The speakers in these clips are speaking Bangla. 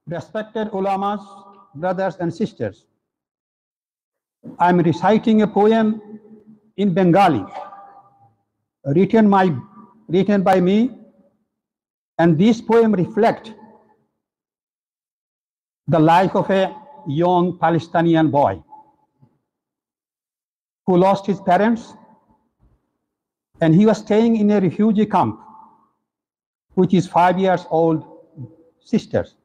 Respected ulamas, brothers and sisters, I am reciting a poem in Bengali, written by me, and this poem reflects the life of a young Palestinian boy who lost his parents, and he was staying in a refugee camp with his 5-year-old sisters.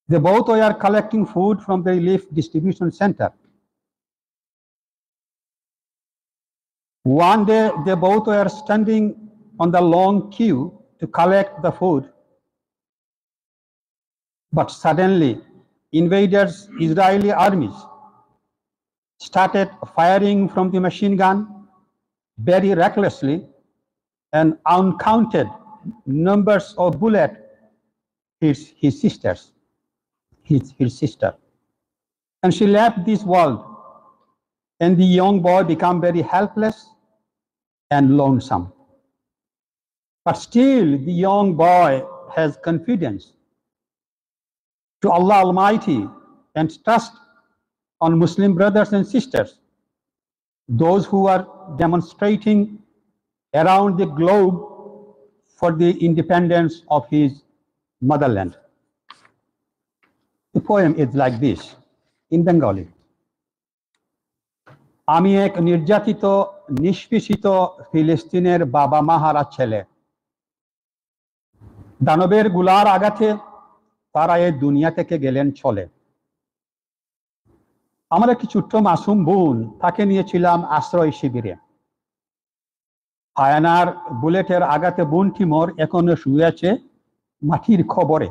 They both were collecting food from the relief distribution center. One day, they both were standing on the long queue to collect the food. But suddenly, invaders, Israeli armies, started firing from the machine gun very recklessly, and uncounted numbers of bullets hit his sister. And she left this world, and the young boy became very helpless and lonesome. But still, the young boy has confidence to Allah Almighty and trust on Muslim brothers and sisters, those who are demonstrating around the globe for the independence of his motherland. The poem is like this in Bengali. আমি এক নির্যাতিত নিষ্পেষিত ফিলিস্তিনের বাবা মা হারা ছেলে। দানবের গুলার আঘাতে তারা এই দুনিয়া থেকে গেলেন চলে। আমার একটি ছোট্ট মাসুম বোন, তাকে নিয়েছিলাম আশ্রয় শিবিরে। হায়ানার বুলেটের আঘাতে বোনটি মোর এখনো শুয়ে আছে মাটির খবরে।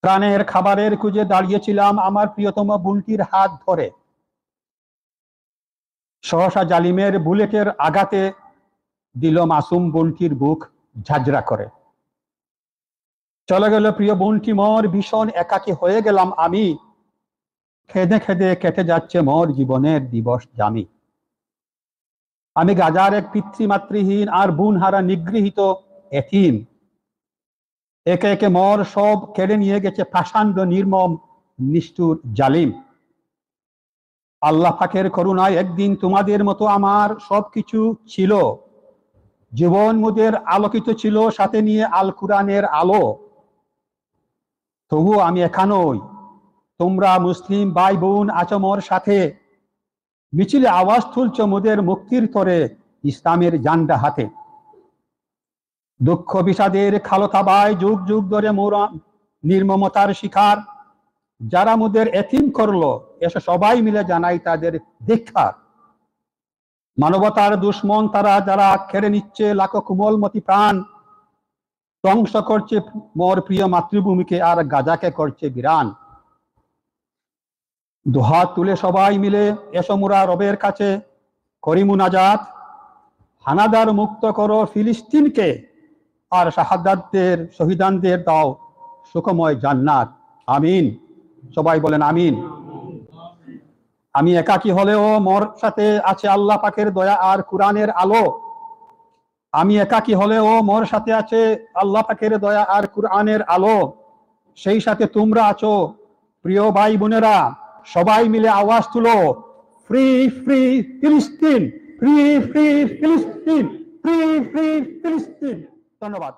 প্রাণের খাবারের খুঁজে দাঁড়িয়েছিলাম আমার প্রিয়তম বোনটির হাত ধরে। সহসা জালিমের বুলেটের আঘাতে দিল মাসুম বোনটির বুক ঝাঁঝরা করে। চলে গেল প্রিয় বোনটি মোর, ভীষণ একাকী হয়ে গেলাম আমি। খেদে খেদে কেটে যাচ্ছে মোর জীবনের দিবস জামি। আমি গাজার এক পিতৃমাতৃহীন আর বোন হারা নিগৃহীত এতিম। একে একে মোর সব কেড়ে নিয়ে গেছে পাষাণ্ড নির্মম নিষ্ঠুর জালিম। আল্লাহ পাকের করুণায় একদিন তোমাদের মতো আমার সবকিছু ছিল, জীবন মোদের আলোকিত ছিল, সাথে নিয়ে আল কুরআনের আলো। তবুও আমি একা নই, তোমরা মুসলিম ভাই বোন আছো মোর সাথে। মিছিলে আওয়াজ তুলছ মোদের মুক্তির তরে ইসলামের জান্ডা হাতে। দুঃখ বিষাদের খালতাবায় যুগ যুগ ধরে মোরা নির্মমতার শিকার। যারা মোদের এতিম করলো, এসে সবাই মিলে জানাই তাদের ধিক্কার। মানবতার দুশ্মন তারা, যারা কেড়ে নিচ্ছে লাখো কোমলমতি প্রাণ, ধ্বংস করছে মোর প্রিয় মাতৃভূমিকে আর গাজাকে করছে বিরান। দুহাত তুলে সবাই মিলে এসো মোরা রবের কাছে করি মুনাজাত। হানাদার মুক্ত করো ফিলিস্তিনকে, আর শাহাদাতদের শহীদানদের দাও সুখময় জান্নাত। আমিন। সবাই বলেন আমিন। আমি একাকী হলেও মোর সাথে আছে আল্লাহ পাকের দয়া আর কুরআনের আলো। আমি একাকী হলেও মোর সাথে আছে আল্লাহ পাকের দয়া আর কুরআনের আলো। সেই সাথে তোমরা আছো প্রিয় ভাই বোনেরা, সবাই মিলে আওয়াজ তুলো, ফ্রি ফ্রি ফিলিস্তিন, ফ্রি ফ্রি ফিলিস্তিন, ফ্রি ফ্রি ফিলিস্তিন। ধন্যবাদ।